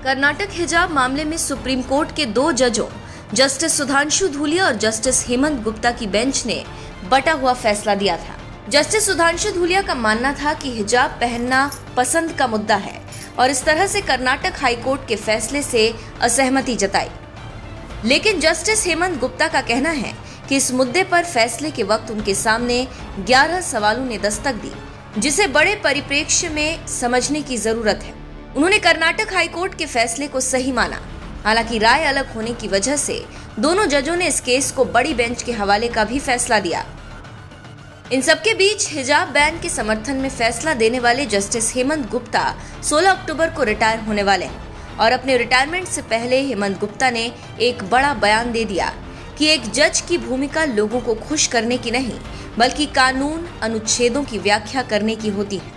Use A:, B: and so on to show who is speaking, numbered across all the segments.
A: कर्नाटक हिजाब मामले में सुप्रीम कोर्ट के 2 जजों जस्टिस सुधांशु धूलिया और जस्टिस हेमंत गुप्ता की बेंच ने बटा हुआ फैसला दिया था। जस्टिस सुधांशु धूलिया का मानना था कि हिजाब पहनना पसंद का मुद्दा है और इस तरह से कर्नाटक हाईकोर्ट के फैसले से असहमति जताई। लेकिन जस्टिस हेमंत गुप्ता का कहना है कि इस मुद्दे पर फैसले के वक्त उनके सामने 11 सवालों ने दस्तक दी, जिसे बड़े परिप्रेक्ष्य में समझने की जरूरत है। उन्होंने कर्नाटक हाईकोर्ट के फैसले को सही माना। हालांकि राय अलग होने की वजह से दोनों जजों ने इस केस को बड़ी बेंच के हवाले का भी फैसला दिया। इन सबके बीच हिजाब बैन के समर्थन में फैसला देने वाले जस्टिस हेमंत गुप्ता 16 अक्टूबर को रिटायर होने वाले हैं और अपने रिटायरमेंट से पहले हेमंत गुप्ता ने एक बड़ा बयान दे दिया कि एक जज की भूमिका लोगों को खुश करने की नहीं, बल्कि कानून अनुच्छेदों की व्याख्या करने की होती है।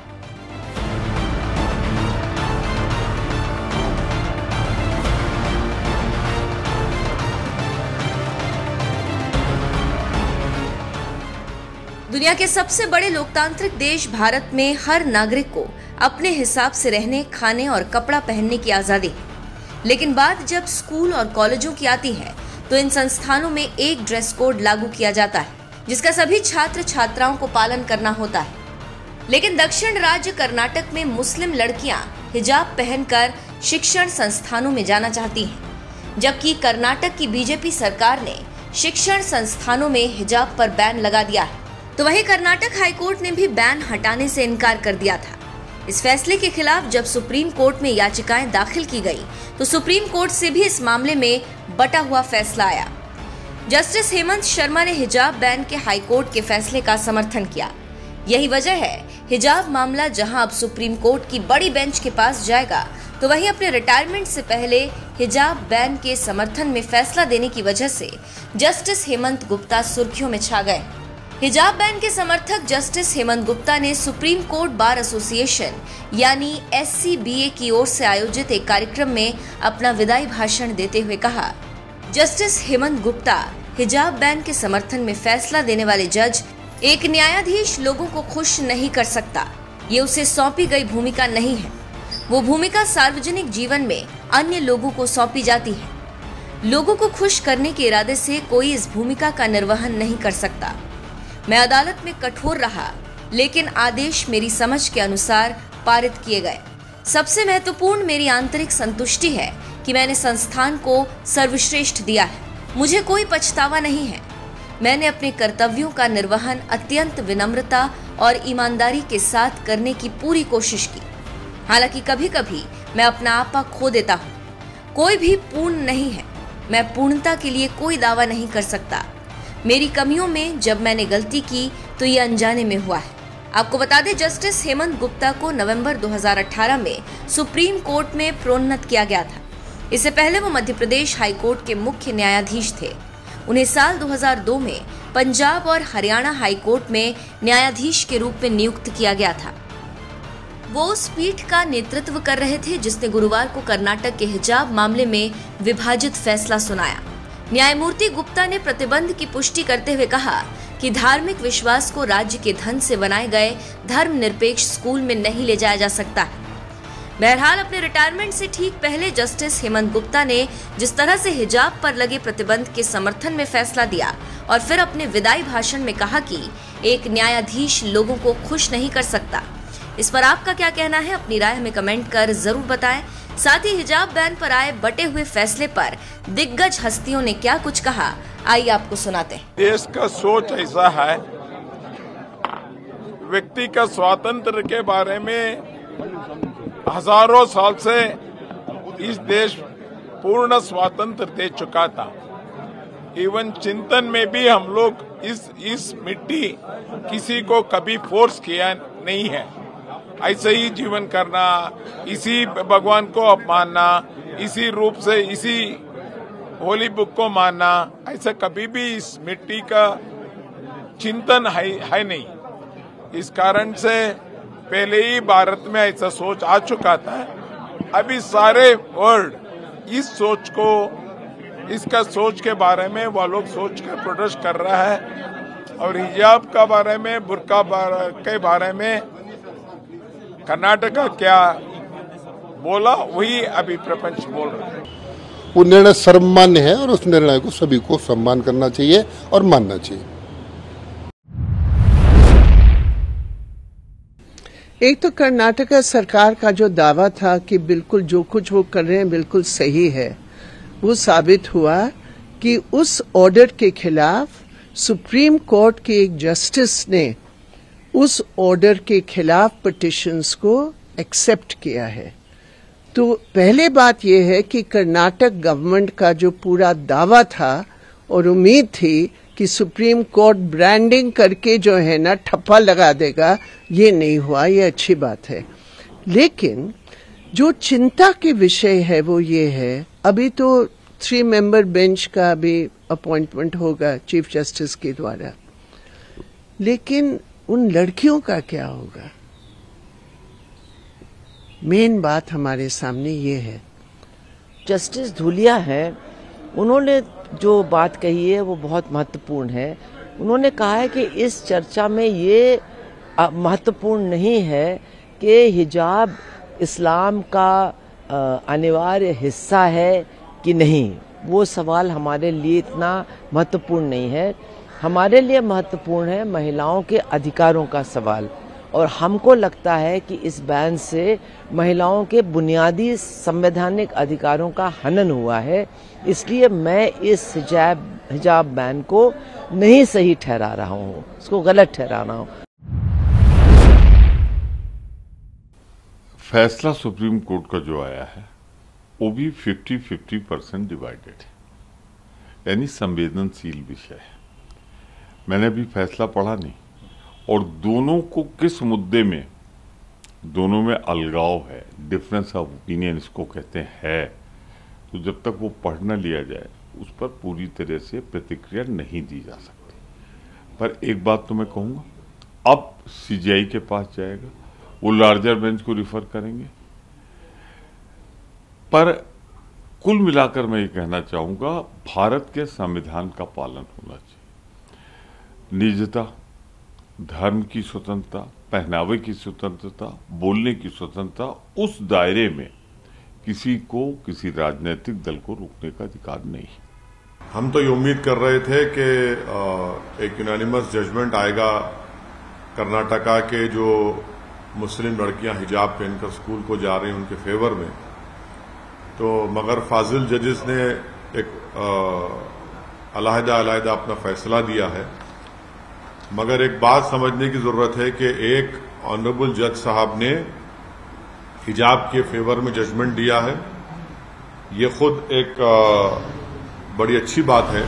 A: दुनिया के सबसे बड़े लोकतांत्रिक देश भारत में हर नागरिक को अपने हिसाब से रहने, खाने और कपड़ा पहनने की आजादी है। लेकिन बात जब स्कूल और कॉलेजों की आती है तो इन संस्थानों में एक ड्रेस कोड लागू किया जाता है, जिसका सभी छात्र छात्राओं को पालन करना होता है। लेकिन दक्षिण राज्य कर्नाटक में मुस्लिम लड़कियां हिजाब पहनकर शिक्षण संस्थानों में जाना चाहती हैं, जबकि कर्नाटक की बीजेपी सरकार ने शिक्षण संस्थानों में हिजाब पर बैन लगा दिया है। तो वहीं कर्नाटक हाईकोर्ट ने भी बैन हटाने से इनकार कर दिया था। इस फैसले के खिलाफ जब सुप्रीम कोर्ट में याचिकाएं दाखिल की गई तो सुप्रीम कोर्ट से भी इस मामले में बटा हुआ फैसला आया। जस्टिस हेमंत शर्मा ने हिजाब बैन के हाईकोर्ट के फैसले का समर्थन किया। यही वजह है हिजाब मामला जहां अब सुप्रीम कोर्ट की बड़ी बेंच के पास जाएगा, तो वहीं अपने रिटायरमेंट से पहले हिजाब बैन के समर्थन में फैसला देने की वजह से जस्टिस हेमंत गुप्ता सुर्खियों में छा गए। हिजाब बैन के समर्थक जस्टिस हेमंत गुप्ता ने सुप्रीम कोर्ट बार एसोसिएशन यानी SCBA की ओर से आयोजित एक कार्यक्रम में अपना विदाई भाषण देते हुए कहा, जस्टिस हेमंत गुप्ता हिजाब बैन के समर्थन में फैसला देने वाले जज, एक न्यायाधीश लोगों को खुश नहीं कर सकता। ये उसे सौंपी गई भूमिका नहीं है। वो भूमिका सार्वजनिक जीवन में अन्य लोगों को सौंपी जाती है। लोगों को खुश करने के इरादे से कोई इस भूमिका का निर्वहन नहीं कर सकता। मैं अदालत में कठोर रहा, लेकिन आदेश मेरी समझ के अनुसार पारित किए गए। सबसे महत्वपूर्ण मेरी आंतरिक संतुष्टि है कि मैंने संस्थान को सर्वश्रेष्ठ दिया है। मुझे कोई पछतावा नहीं है। मैंने अपने कर्तव्यों का निर्वहन अत्यंत विनम्रता और ईमानदारी के साथ करने की पूरी कोशिश की। हालांकि कभी कभी मैं अपना आपा खो देता हूँ। कोई भी पूर्ण नहीं है। मैं पूर्णता के लिए कोई दावा नहीं कर सकता। मेरी कमियों में जब मैंने गलती की तो ये अनजाने में हुआ है। आपको बता दें, जस्टिस हेमंत गुप्ता को नवंबर 2018 में सुप्रीम कोर्ट में प्रोन्नत किया गया था। इससे पहले वो मध्य प्रदेश हाई कोर्ट के मुख्य न्यायाधीश थे। उन्हें साल 2002 में पंजाब और हरियाणा हाई कोर्ट में न्यायाधीश के रूप में नियुक्त किया गया था। वो उस पीठ का नेतृत्व कर रहे थे जिसने गुरुवार को कर्नाटक के हिजाब मामले में विभाजित फैसला सुनाया। न्यायमूर्ति गुप्ता ने प्रतिबंध की पुष्टि करते हुए कहा कि धार्मिक विश्वास को राज्य के धन से बनाए गए धर्मनिरपेक्ष स्कूल में नहीं ले जाया जा सकता है। बहरहाल अपने रिटायरमेंट से ठीक पहले जस्टिस हेमंत गुप्ता ने जिस तरह से हिजाब पर लगे प्रतिबंध के समर्थन में फैसला दिया और फिर अपने विदाई भाषण में कहा कि एक न्यायाधीश लोगों को खुश नहीं कर सकता। इस पर आपका क्या कहना है? अपनी राय हमें कमेंट कर जरूर बताएं। साथ ही हिजाब बैन पर आए बटे हुए फैसले पर दिग्गज हस्तियों ने क्या कुछ कहा, आइए आपको सुनाते हैं।
B: देश का सोच ऐसा है, व्यक्ति का स्वातंत्र के बारे में हजारों साल से इस देश पूर्ण स्वातंत्र दे चुका था। इवन चिंतन में भी हम लोग इस मिट्टी किसी को कभी फोर्स किया नहीं है। ऐसे ही जीवन करना, इसी भगवान को अपमानना, इसी रूप से इसी होली बुक को मानना, ऐसा कभी भी इस मिट्टी का चिंतन है नहीं। इस कारण से पहले ही भारत में ऐसा सोच आ चुका था। अभी सारे वर्ल्ड इस सोच को, इसका सोच के बारे में वो लोग सोच कर प्रोटेस्ट कर रहा है। और हिजाब का बारे में, बुर्का के बारे में कर्नाटका क्या बोला वही अभी प्रपंच बोल रहा है।
C: वो निर्णय सर्वमान्य है और उस निर्णय को सभी को सम्मान करना चाहिए और मानना चाहिए।
D: एक तो कर्नाटका सरकार का जो दावा था कि बिल्कुल जो कुछ वो कर रहे हैं बिल्कुल सही है, वो साबित हुआ कि उस ऑर्डर के खिलाफ सुप्रीम कोर्ट के एक जस्टिस ने उस ऑर्डर के खिलाफ पिटिशंस को एक्सेप्ट किया है। तो पहले बात यह है कि कर्नाटक गवर्नमेंट का जो पूरा दावा था और उम्मीद थी कि सुप्रीम कोर्ट ब्रांडिंग करके जो है ना ठप्पा लगा देगा, ये नहीं हुआ, ये अच्छी बात है। लेकिन जो चिंता के विषय है वो ये है, अभी तो 3 मेंबर बेंच का भी अपॉइंटमेंट होगा चीफ जस्टिस के द्वारा, लेकिन उन लड़कियों का क्या होगा? मेन बात हमारे सामने ये है।
E: जस्टिस धूलिया है, उन्होंने जो बात कही है वो बहुत महत्वपूर्ण है। उन्होंने कहा है कि इस चर्चा में ये महत्वपूर्ण नहीं है कि हिजाब इस्लाम का अनिवार्य हिस्सा है कि नहीं। वो सवाल हमारे लिए इतना महत्वपूर्ण नहीं है। हमारे लिए महत्वपूर्ण है महिलाओं के अधिकारों का सवाल, और हमको लगता है कि इस बैन से महिलाओं के बुनियादी संवैधानिक अधिकारों का हनन हुआ है। इसलिए मैं इस हिजाब बैन को नहीं सही ठहरा रहा हूँ, इसको गलत ठहरा रहा हूँ।
F: फैसला सुप्रीम कोर्ट का जो आया है वो भी 50-50% डिवाइडेड है, यानी संवेदनशील विषय है। मैंने अभी फैसला पढ़ा नहीं, और दोनों को किस मुद्दे में, दोनों में अलगाव है, डिफरेंस ऑफ ओपिनियन इसको कहते हैं, तो जब तक वो पढ़ न लिया जाए उस पर पूरी तरह से प्रतिक्रिया नहीं दी जा सकती। पर एक बात तो मैं कहूँगा, अब सीजीआई के पास जाएगा, वो लार्जर बेंच को रिफर करेंगे। पर कुल मिलाकर मैं ये कहना चाहूँगा, भारत के संविधान का पालन होना चाहिए। निजता, धर्म की स्वतंत्रता, पहनावे की स्वतंत्रता, बोलने की स्वतंत्रता, उस दायरे में किसी को किसी राजनीतिक दल को रोकने का अधिकार नहीं।
G: हम तो ये उम्मीद कर रहे थे कि एक यूनानिमस जजमेंट आएगा कर्नाटका के जो मुस्लिम लड़कियां हिजाब पहनकर स्कूल को जा रही हैं उनके फेवर में, तो मगर फाजिल जजेस ने एक अलहदा अपना फैसला दिया है। मगर एक बात समझने की जरूरत है कि एक ऑनरेबल जज साहब ने हिजाब के फेवर में जजमेंट दिया है। ये खुद एक बड़ी अच्छी बात है।